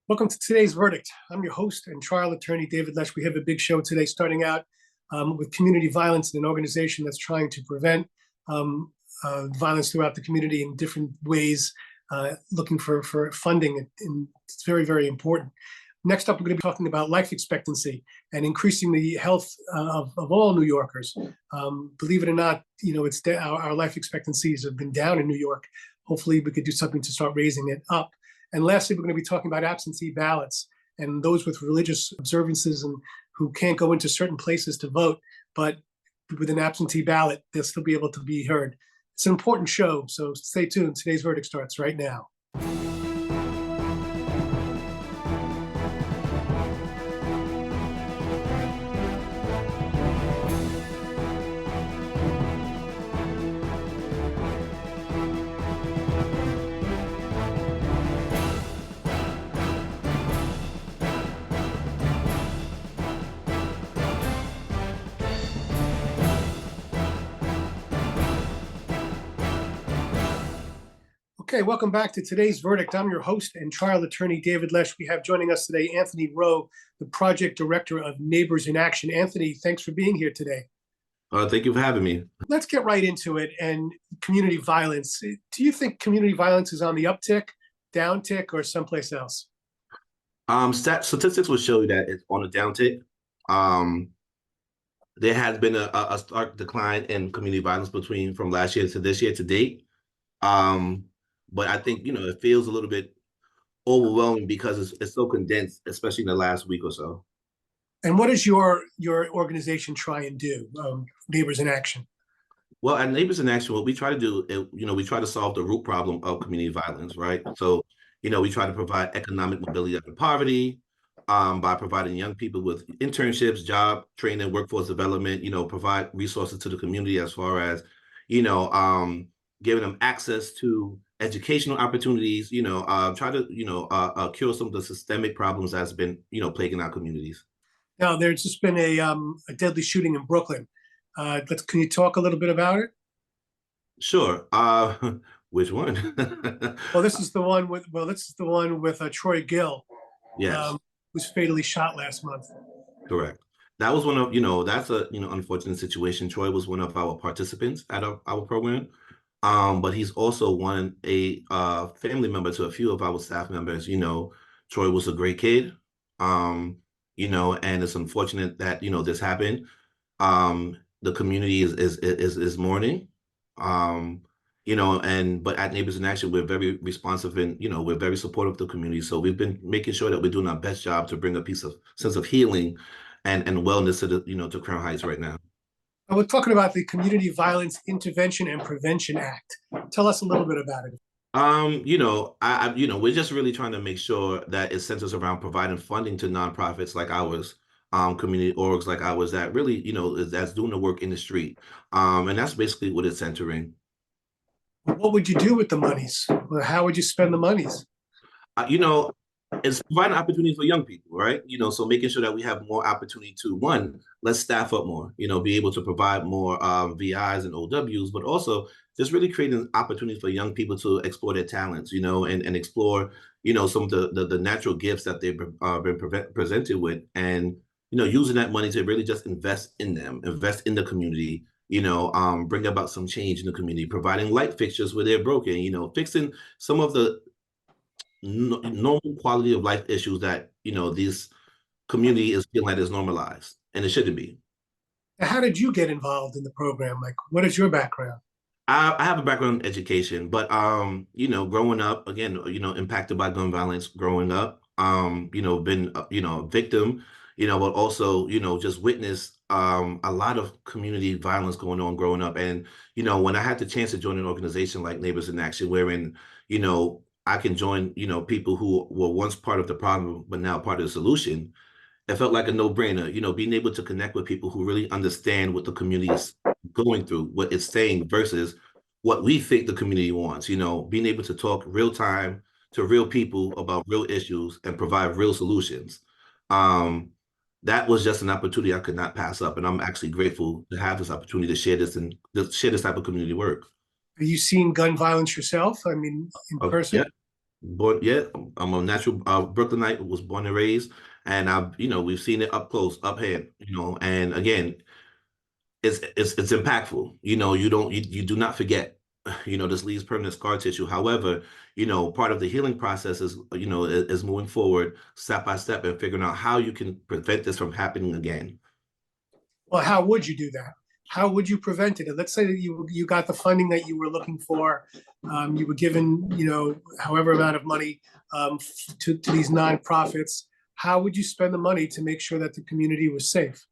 Welcome to today's verdict. I'm your host and trial attorney, David Lesh. We have a big show today, starting out with community violence in an organization that's trying to prevent violence throughout the community in different ways, looking for funding. And it's very, very important. Next up, we're going to be talking about life expectancy and increasing the health of all New Yorkers. Believe it or not, our life expectancies have been down in New York. Hopefully, we could do something to start raising it up. And lastly, we're going to be talking about absentee ballots and those with religious observances and who can't go into certain places to vote, but with an absentee ballot, they'll still be able to be heard. It's an important show, so stay tuned. Today's verdict starts right now. Okay, welcome back to today's verdict. I'm your host and trial attorney, David Lesh. We have joining us today Anthony Rowen, the project director of Neighbors in Action. Anthony, thanks for being here today. Thank you for having me. Let's get right into it. And community violence. Do you think community violence is on the uptick, downtick, or someplace else? Statistics will show you that it's on a downtick. There has been a stark decline in community violence from last year to this year to date. But I think, it feels a little bit overwhelming because it's so condensed, especially in the last week or so. And what does your organization try and do, Neighbors in Action? Well, at Neighbors in Action, what we try to do, we try to solve the root problem of community violence, right? So, we try to provide economic mobility out of poverty by providing young people with internships, job training, workforce development, provide resources to the community as far as, giving them access to educational opportunities, try to, cure some of the systemic problems that's been, plaguing our communities. Now, there's just been a deadly shooting in Brooklyn. Can you talk a little bit about it? Sure. Which one? Well, this is the one with Troy Gill. Yes. Was fatally shot last month. Correct. That was one of, that's a, unfortunate situation. Troy was one of our participants at our program. But he's also a family member to a few of our staff members. Troy was a great kid, and it's unfortunate that, this happened. The community is mourning, but at Neighbors in Action, we're very responsive and, we're very supportive of the community. So we've been making sure that we're doing our best job to bring a sense of healing and wellness to to Crown Heights right now. We're talking about the Community Violence Intervention and Prevention Act. Tell us a little bit about it. We're just really trying to make sure that it centers around providing funding to nonprofits like ours, community orgs like ours that really, that's doing the work in the street. And that's basically what it's centering. What would you do with the monies? How would you spend the monies? It's providing opportunities for young people, right? So making sure that we have more opportunity to, one, let's staff up more, be able to provide more VIs and OWs, but also just really creating opportunities for young people to explore their talents, and explore, some of the natural gifts that they've been presented with, and, using that money to really just invest in them, invest in the community, bring about some change in the community, providing light fixtures where they're broken, fixing some of the normal quality of life issues that this community is feeling like is normalized, and it shouldn't be. How did you get involved in the program? Like, what is your background? I have a background in education, but growing up, again, impacted by gun violence growing up, been a victim, but also just witnessed a lot of community violence going on growing up. And when I had the chance to join an organization like Neighbors in Action, wherein I can join, people who were once part of the problem, but now part of the solution. It felt like a no-brainer, being able to connect with people who really understand what the community is going through, what it's saying versus what we think the community wants, being able to talk real time to real people about real issues and provide real solutions. That was just an opportunity I could not pass up. And I'm actually grateful to have this opportunity to share this and share this type of community work. Are you seeing gun violence yourself? I mean, in person? Born, yeah, I'm a natural Brooklynite, was born and raised, and we've seen it up close, up hand, and again, it's impactful. You do not forget. This leaves permanent scar tissue. However, part of the healing process is moving forward step by step and figuring out how you can prevent this from happening again. Well, how would you do that? How would you prevent it? Let's say that you got the funding that you were looking for. You were given, however amount of money to these nonprofits. How would you spend the money to make sure that the community was safe?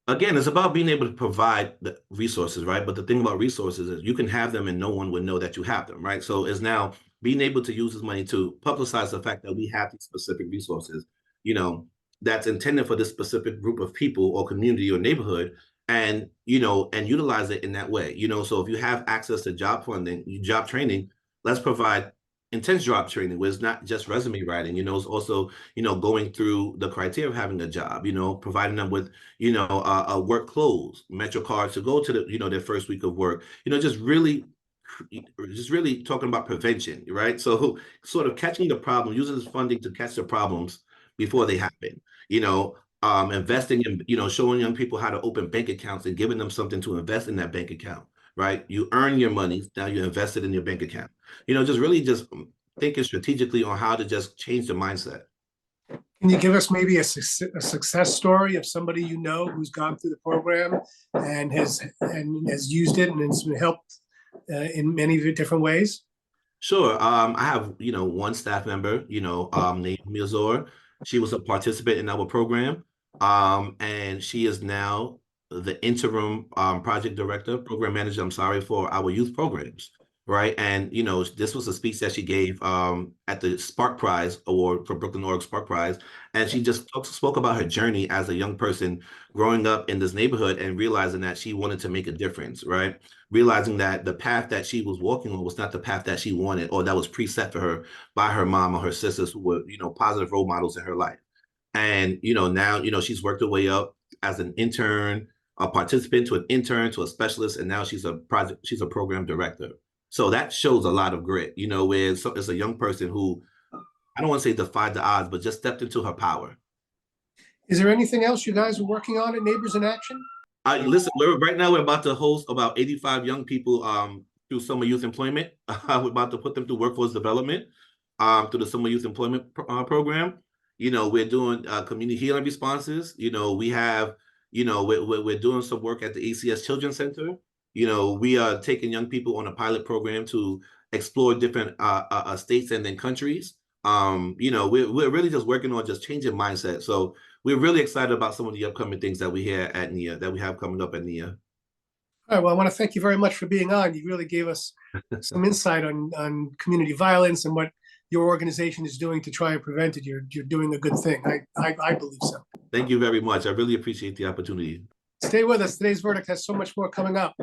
Again, it's about being able to provide the resources, right? But the thing about resources is you can have them and no one would know that you have them, right? So it's now being able to use this money to publicize the fact that we have these specific resources, you know, that's intended for this specific group of people or community or neighborhood, and utilize it in that way. So if you have access to job funding, job training, let's provide intense job training where it's not just resume writing, it's also, going through the criteria of having a job, providing them with work clothes, Metro cards to go to their first week of work. Just really talking about prevention, right? So sort of catching the problem, using this funding to catch the problems before they happen. Investing in, showing young people how to open bank accounts and giving them something to invest in that bank account, right? You earn your money, now you invest it in your bank account. Just thinking strategically on how to just change the mindset. Can you give us maybe a success story of somebody who's gone through the program and has used it and has been helped in many different ways? Sure. I have, one staff member, named Mizor. She was a participant in our program. And she is now the interim project director, program manager, for our youth programs. Right. And, this was a speech that she gave at the Spark Prize Award for Brooklyn Org Spark Prize. And she just spoke about her journey as a young person growing up in this neighborhood and realizing that she wanted to make a difference. Right. Realizing that the path that she was walking on was not the path that she wanted or that was preset for her by her mom or her sisters who were, positive role models in her life. And, now, she's worked her way up as an intern, a participant to an intern to a specialist. And now she's a program director. So that shows a lot of grit, where it's a young person who, I don't want to say defied the odds, but just stepped into her power. Is there anything else you guys are working on at Neighbors in Action? Listen, right now we're about to host about 85 young people through summer youth employment. We're about to put them through workforce development through the summer youth employment program. We're doing community healing responses. We have, we're doing some work at the ACS Children's Center. We are taking young people on a pilot program to explore different states and then countries. We're really just working on just changing mindset. So we're really excited about some of the upcoming things that we hear at NIA, that we have coming up at NIA. All right, well, I want to thank you very much for being on. You really gave us some insight on community violence and what your organization is doing to try and prevent it. You're doing a good thing. I believe so. Thank you very much. I really appreciate the opportunity. Stay with us. Today's Verdict has so much more coming up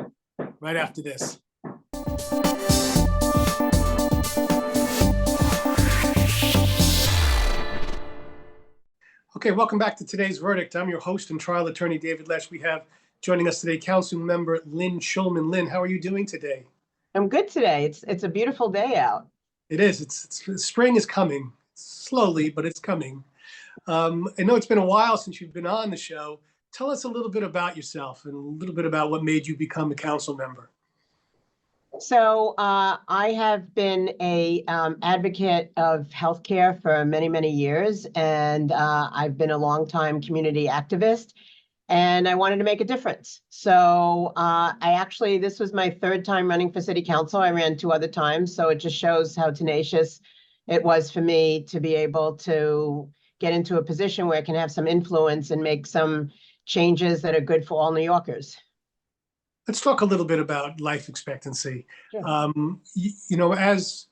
right after this. Okay, welcome back to Today's Verdict. I'm your host and trial attorney, David Lesh. We have joining us today, Councilmember Lynn Schulman. Lynn, how are you doing today? I'm good today. It's a beautiful day out. It is. Spring is coming slowly, but it's coming. I know it's been a while since you've been on the show. Tell us a little bit about yourself and a little bit about what made you become a council member. So I have been a advocate of healthcare for many, many years, and I've been a longtime community activist, and I wanted to make a difference. So this was my third time running for city council. I ran 2 other times, so it just shows how tenacious it was for me to be able to get into a position where I can have some influence and make some changes that are good for all New Yorkers. Let's talk a little bit about life expectancy. Sure. As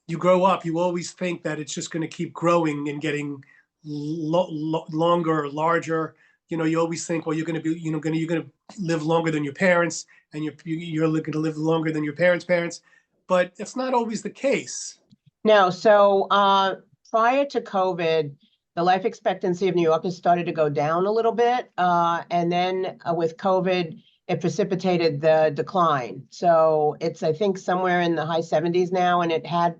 you grow up, you always think that it's just going to keep growing and getting longer or larger. You always think, well, you're going to be, you're going to live longer than your parents, and you're going to live longer than your parents. But that's not always the case. No. So prior to COVID, the life expectancy of New Yorkers started to go down a little bit, and then with COVID, it precipitated the decline. So it's, I think, somewhere in the high 70s now, and it had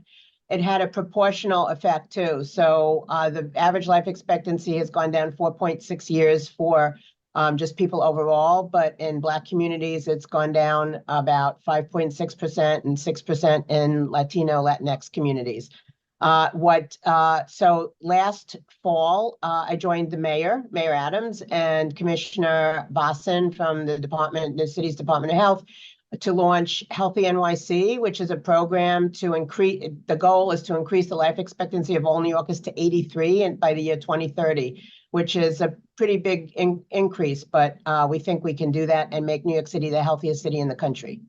it had a proportional effect too. So the average life expectancy has gone down 4.6 years for just people overall, but in Black communities, it's gone down about 5.6% and 6% in Latino, Latinx communities. So last fall, I joined the Mayor Adams, and Commissioner Bosson from the city's Department of Health, to launch Healthy NYC, which is a program to increase, the goal is to increase the life expectancy of all New Yorkers to 83 and by the year 2030, which is a pretty big increase, but we think we can do that and make New York City the healthiest city in the country.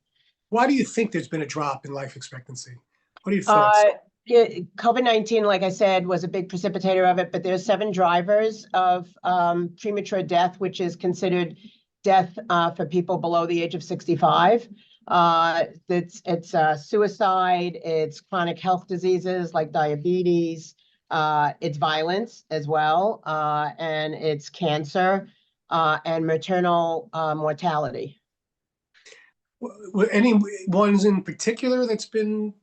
Why do you think there's been a drop in life expectancy? What are your thoughts? COVID-19, like I said, was a big precipitator of it, but there's 7 drivers of premature death, which is considered death for people below the age of 65. It's suicide, it's chronic health diseases like diabetes, it's violence as well, and it's cancer and maternal mortality. Any ones in particular that's been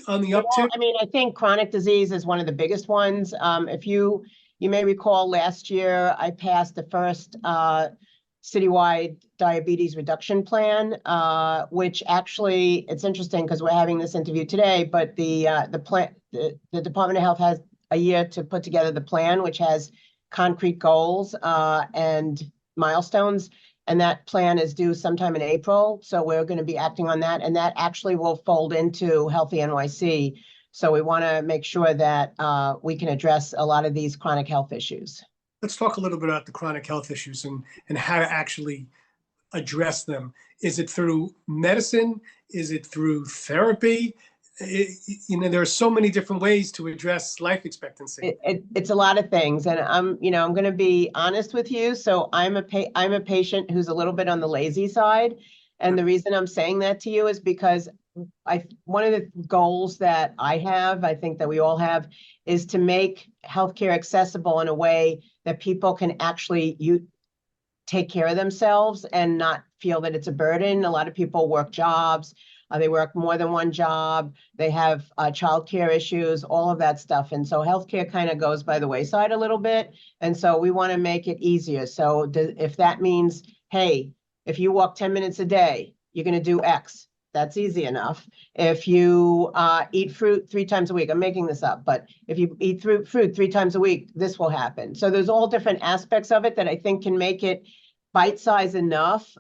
on the uptick? Well, I mean, I think chronic disease is one of the biggest ones. If you may recall, last year I passed the first citywide diabetes reduction plan, which actually, it's interesting because we're having this interview today, but the Department of Health has a year to put together the plan, which has concrete goals and milestones. And that plan is due sometime in April. So we're going to be acting on that. And that actually will fold into Healthy NYC. So we want to make sure that we can address a lot of these chronic health issues. Let's talk a little bit about the chronic health issues and how to actually address them. Is it through medicine? Is it through therapy? There are so many different ways to address life expectancy. It's a lot of things, and I'm going to be honest with you. So I'm a patient who's a little bit on the lazy side, and the reason I'm saying that to you is because one of the goals that I have, I think that we all have, is to make healthcare accessible in a way that people can actually take care of themselves and not feel that it's a burden. A lot of people work jobs. They work more than one job. They have childcare issues, all of that stuff. And so healthcare kind of goes by the wayside a little bit. And so we want to make it easier. So if that means, hey, if you walk 10 minutes a day, you're going to do X. That's easy enough. If you eat fruit 3 times a week, I'm making this up, but if you eat fruit 3 times a week, this will happen. So there's all different aspects of it that I think can make it bite-sized enough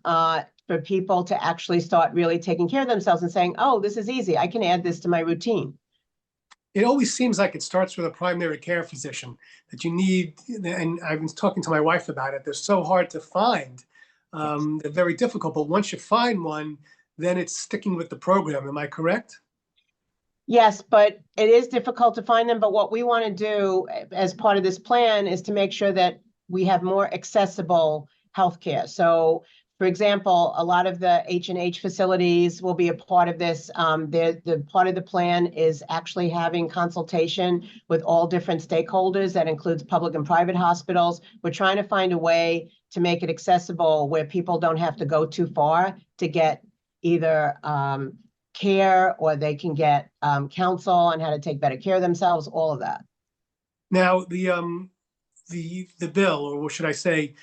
for people to actually start really taking care of themselves and saying, oh, this is easy. I can add this to my routine. It always seems like it starts with a primary care physician that you need. And I've been talking to my wife about it. They're so hard to find. They're very difficult. But once you find one, then it's sticking with the program. Am I correct? Yes, but it is difficult to find them. But what we want to do as part of this plan is to make sure that we have more accessible healthcare. So, for example, a lot of the H&H facilities will be a part of this. The part of the plan is actually having consultation with all different stakeholders. That includes public and private hospitals. We're trying to find a way to make it accessible where people don't have to go too far to get either care, or they can get counsel on how to take better care of themselves, all of that. Now, the bill, or what should I say,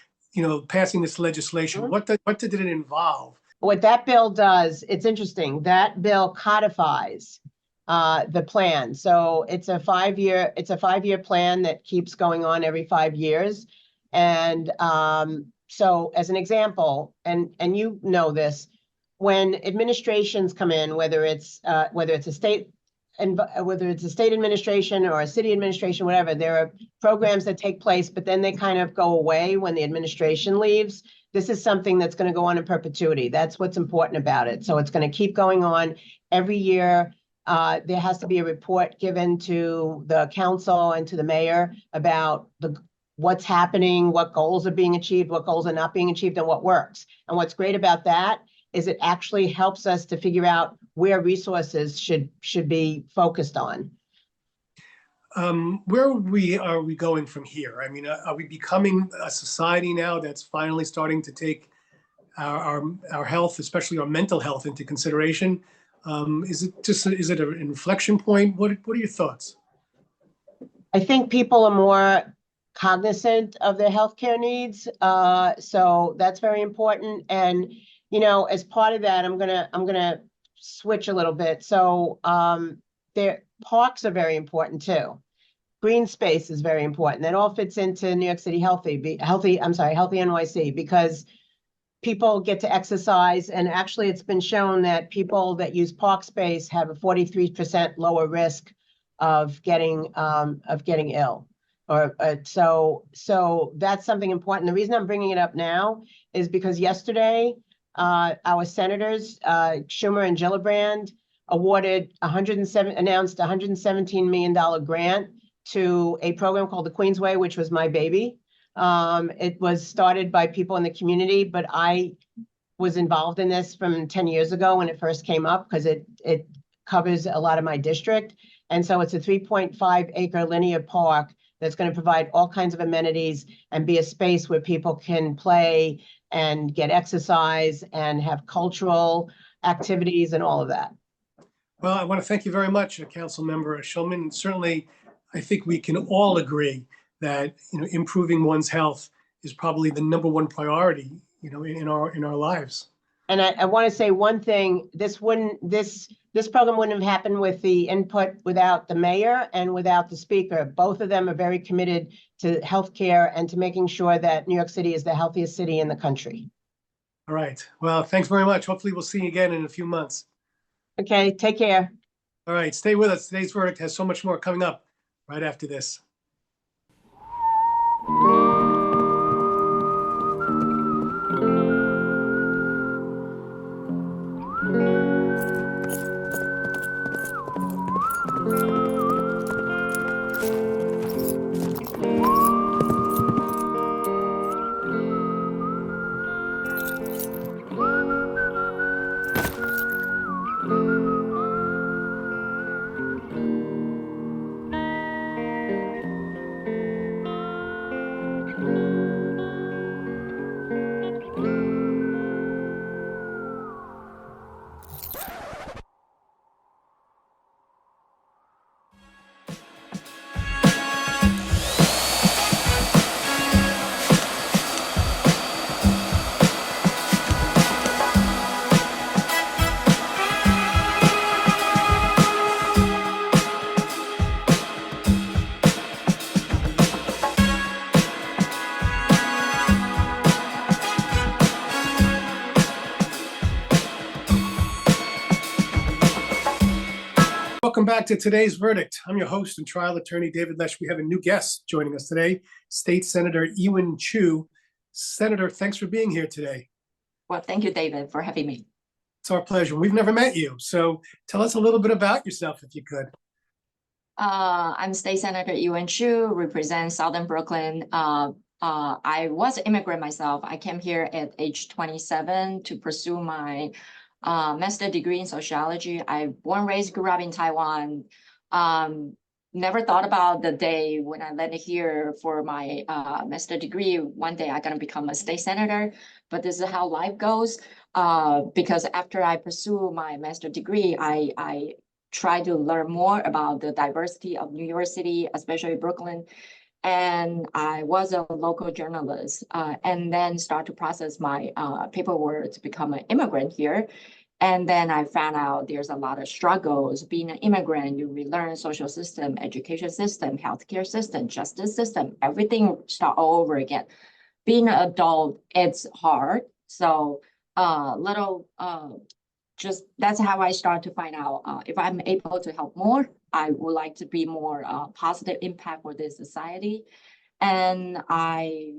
passing this legislation, what did it involve? What that bill does, it's interesting. That bill codifies the plan. So it's a 5-year plan that keeps going on every 5 years. And so as an example, and you know this, when administrations come in, whether it's a state administration or a city administration, whatever, there are programs that take place, but then they kind of go away when the administration leaves. This is something that's going to go on in perpetuity. That's what's important about it. So it's going to keep going on every year. There has to be a report given to the council and to the mayor about what's happening, what goals are being achieved, what goals are not being achieved, and what works. And what's great about that is it actually helps us to figure out where resources should be focused on. Where are we going from here? I mean, are we becoming a society now that's finally starting to take our health, especially our mental health, into consideration? Is it an inflection point? What are your thoughts? I think people are more cognizant of their healthcare needs. So that's very important. And, you know, as part of that, I'm gonna switch a little bit. So their parks are very important too. Green space is very important. That all fits into New York City Healthy NYC, because people get to exercise, and actually it's been shown that people that use park space have a 43% lower risk of getting ill. So that's something important. The reason I'm bringing it up now is because yesterday our senators Schumer and Gillibrand announced a $117 million grant to a program called the Queens Way, which was my baby. It was started by people in the community, but I was involved in this from 10 years ago when it first came up, because it covers a lot of my district. And so it's a 3.5 acre linear park that's going to provide all kinds of amenities and be a space where people can play and get exercise and have cultural activities and all of that. Well, I want to thank you very much, Councilmember Schulman. And certainly, I think we can all agree that, you know, improving one's health is probably the number one priority, you know, in our lives. And I want to say one thing: this program wouldn't have happened with the input without the mayor and without the speaker. Both of them are very committed to healthcare and to making sure that New York City is the healthiest city in the country. All right. Well, thanks very much. Hopefully, we'll see you again in a few months. Okay, take care. All right, stay with us. Today's verdict has so much more coming up right after this. Welcome back to today's verdict. I'm your host and trial attorney, David Lesh. We have a new guest joining us today, State Senator Iwen Chu. Senator, thanks for being here today. Well, thank you, David, for having me. It's our pleasure. We've never met you, so tell us a little bit about yourself, if you could. I'm State Senator Iwen Chu, represent Southern Brooklyn. I was an immigrant myself. I came here at age 27 to pursue my master's degree in sociology. I born, raised, grew up in Taiwan. Never thought about the day when I landed here for my master's degree. One day I'm gonna become a state senator, but this is how life goes. Because after I pursue my master's degree, I try to learn more about the diversity of New York City, especially Brooklyn. And I was a local journalist, and then start to process my paperwork to become an immigrant here. And then I found out there's a lot of struggles. Being an immigrant, you relearn social system, education system, healthcare system, justice system, everything start all over again. Being an adult, it's hard. So just that's how I start to find out if I'm able to help more. I would like to be more positive impact for this society. And I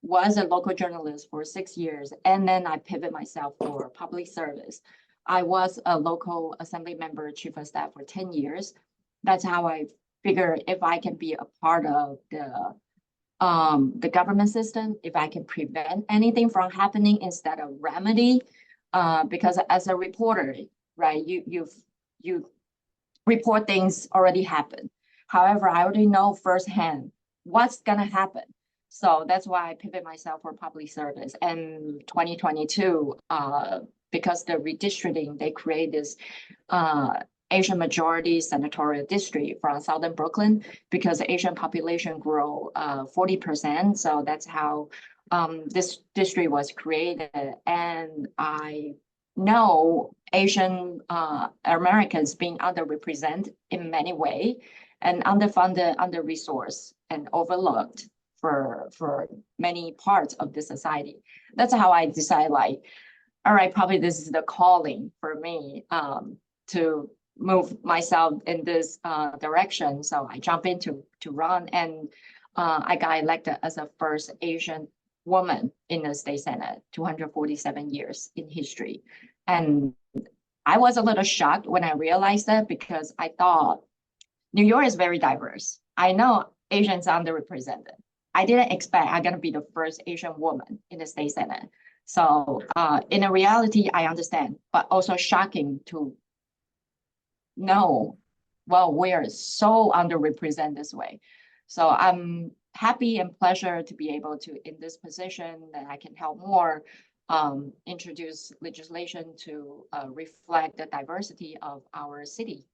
was a local journalist for 6 years, and then I pivot myself for public service. I was a local assembly member, chief of staff for 10 years. That's how I figure if I can be a part of the government system, if I can prevent anything from happening instead of remedy. Because as a reporter, right, you report things already happen. However, I already know firsthand what's gonna happen. So that's why I pivot myself for public service. And 2022, because the redistricting, they create this Asian majority senatorial district from Southern Brooklyn because the Asian population grew 40%. So that's how this district was created. And I know Asian Americans being underrepresented in many ways and underfunded, under-resourced, and overlooked for many parts of the society. That's how I decided, like, all right, probably this is the calling for me to move myself in this direction. So I jump in to run, and I got elected as the first Asian woman in the state senate, 247 years in history. And I was a little shocked when I realized that, because I thought New York is very diverse. I know Asians are underrepresented. I didn't expect I'm gonna be the first Asian woman in the state senate. So in a reality, I understand, but also shocking to know, well, we're so underrepresented this way. So I'm happy and pleasure to be able to, in this position, that I can help more introduce legislation to reflect the diversity of our city.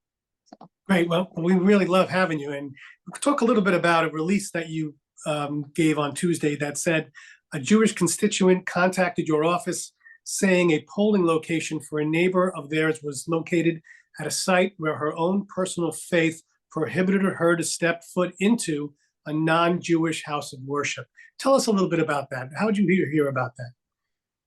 So. Great. Well, we really love having you. And talk a little bit about a release that you gave on Tuesday that said a Jewish constituent contacted your office saying a polling location for a neighbor of theirs was located at a site where her own personal faith prohibited her to step foot into a non-Jewish house of worship. Tell us a little bit about that. How did you hear about that?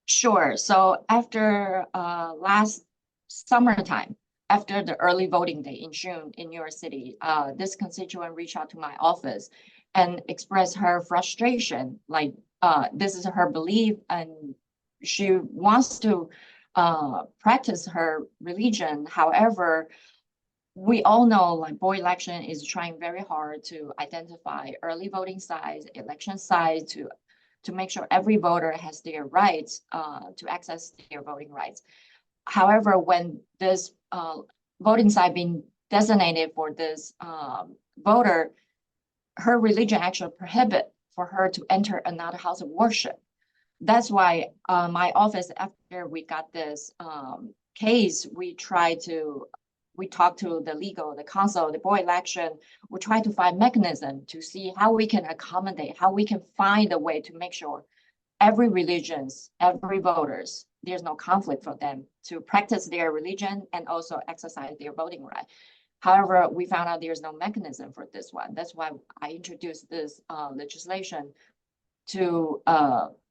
Sure. So after last summertime, after the early voting day in June in New York City, this constituent reached out to my office and expressed her frustration. Like, this is her belief, and she wants to practice her religion. However, we all know, like, board election is trying very hard to identify early voting sites, election sites, to make sure every voter has their rights to access their voting rights. However, when this voting site being designated for this voter, her religion actually prohibit for her to enter another house of worship. That's why my office, after we got this case, we talked to the council, the board election. We try to find mechanism to see how we can accommodate, how we can find a way to make sure every religions, every voters, there's no conflict for them to practice their religion and also exercise their voting right. However, we found out there's no mechanism for this one. That's why I introduced this legislation to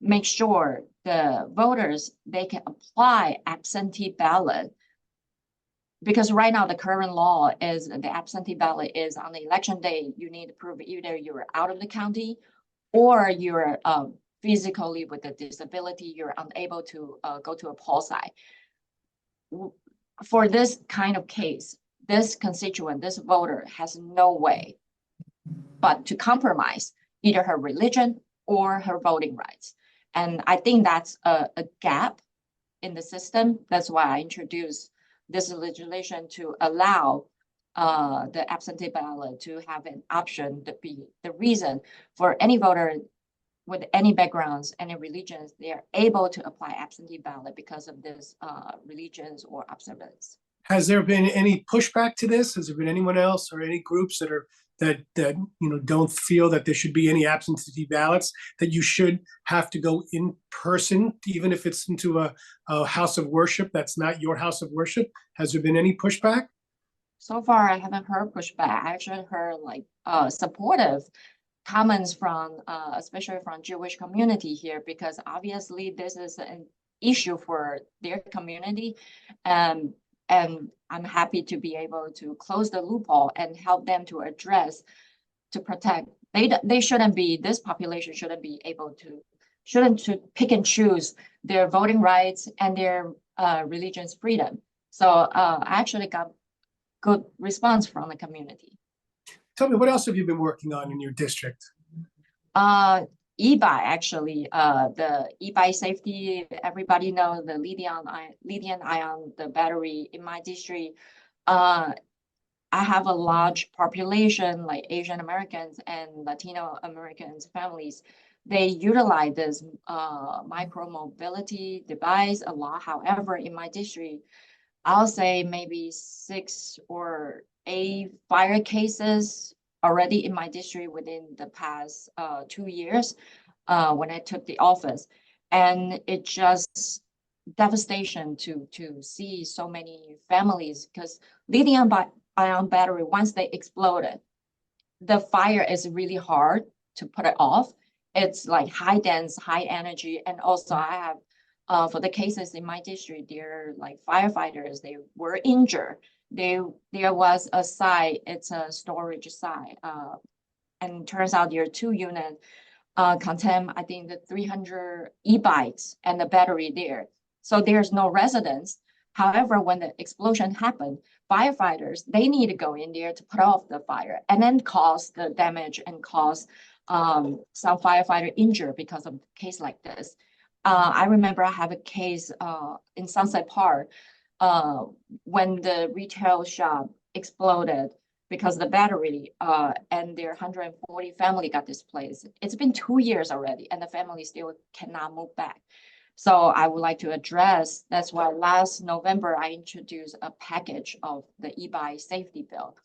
make sure the voters, they can apply absentee ballot. Because right now the current law is the absentee ballot is on the election day, you need to prove either you're out of the county or you're physically with a disability, you're unable to go to a poll site. For this kind of case, this constituent, this voter has no way but to compromise either her religion or her voting rights. And I think that's a gap in the system. That's why I introduced this legislation to allow the absentee ballot to have an option to be the reason for any voter with any backgrounds, any religions, they are able to apply absentee ballot because of this religions or observance. Has there been any pushback to this? Has there been anyone else or any groups that don't feel that there should be any absentee ballots, that you should have to go in person, even if it's into a house of worship that's not your house of worship? Has there been any pushback? So far, I haven't heard pushback. I actually heard like supportive comments from, especially from Jewish community here, because obviously this is an issue for their community. And I'm happy to be able to close the loophole and help them to address, to protect. They shouldn't be, this population shouldn't be able to, shouldn't to pick and choose their voting rights and their religion's freedom. So I actually got good response from the community. Tell me, what else have you been working on in your district? E-bike, actually, the e-bike safety, everybody knows the lithium ion, the battery in my district. I I have a large population like Asian Americans and Latino Americans families. They utilize this micro mobility device a lot. However, in my district, I'll say maybe 6 or 8 fire cases already in my district within the past 2 years when I took the office. And it just devastation to see so many families, because lithium-ion battery, once they exploded, the fire is really hard to put it off. It's like high dense, high energy. And also I have, for the cases in my district, they're like firefighters, they were injured. There was a site, it's a storage site. And turns out there are 2 units contain, I think, the 300 e-bikes and the battery there. So there's no residents. However, when the explosion happened, firefighters, they need to go in there to put off the fire and then cause the damage and cause some firefighter injured because of a case like this. I remember I have a case in Sunset Park when the retail shop exploded because the battery and their 140 family got displaced. It's been 2 years already and the family still cannot move back. So I would like to address, that's why last November I introduced a package of the e-bike safety bill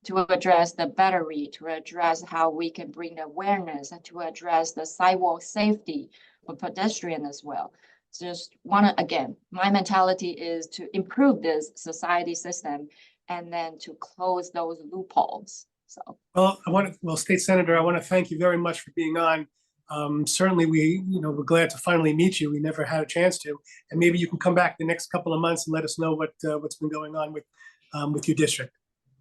to address the battery, to address how we can bring the awareness, and to address the sidewalk safety for pedestrians as well. Just want to, again, my mentality is to improve this society system and then to close those loopholes. So, well, State Senator, I want to thank you very much for being on. Certainly, we're glad to finally meet you. We never had a chance to, and maybe you can come back the next couple of months and let us know what's been going on with your district.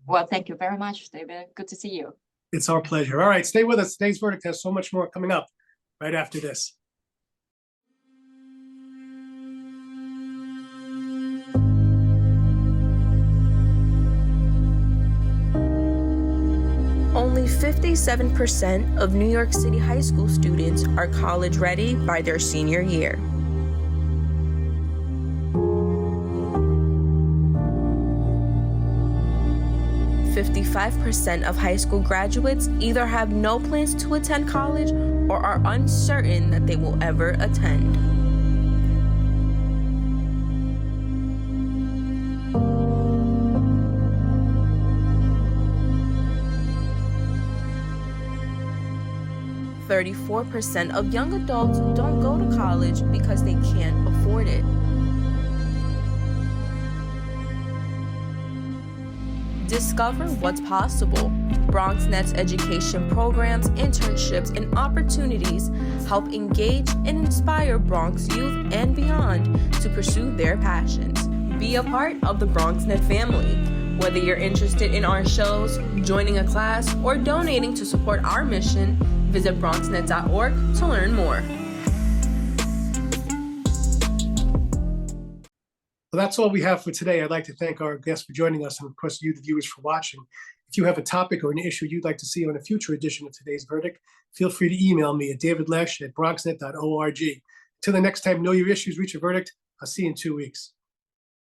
Well, thank you very much, David. Good to see you. It's our pleasure. All right, stay with us. Today's Verdict has so much more coming up right after this. Only 57% of New York City high school students are college ready by their senior year. .55% of high school graduates either have no plans to attend college or are uncertain that they will ever attend. .34% of young adults don't go to college because they can't afford it. Discover what's possible. BronxNet's education programs, internships, and opportunities help engage and inspire Bronx youth and beyond to pursue their passions. Be a part of the BronxNet family. Whether you're interested in our shows, joining a class, or donating to support our mission, visit BronxNet.org to learn more. Well, that's all we have for today. I'd like to thank our guests for joining us and, of course, you, the viewers, for watching. If you have a topic or an issue you'd like to see on a future edition of Today's Verdict, feel free to email me at davidlesh@bronxnet.org. Till the next time, know your issues, reach a verdict. I'll see you in 2 weeks.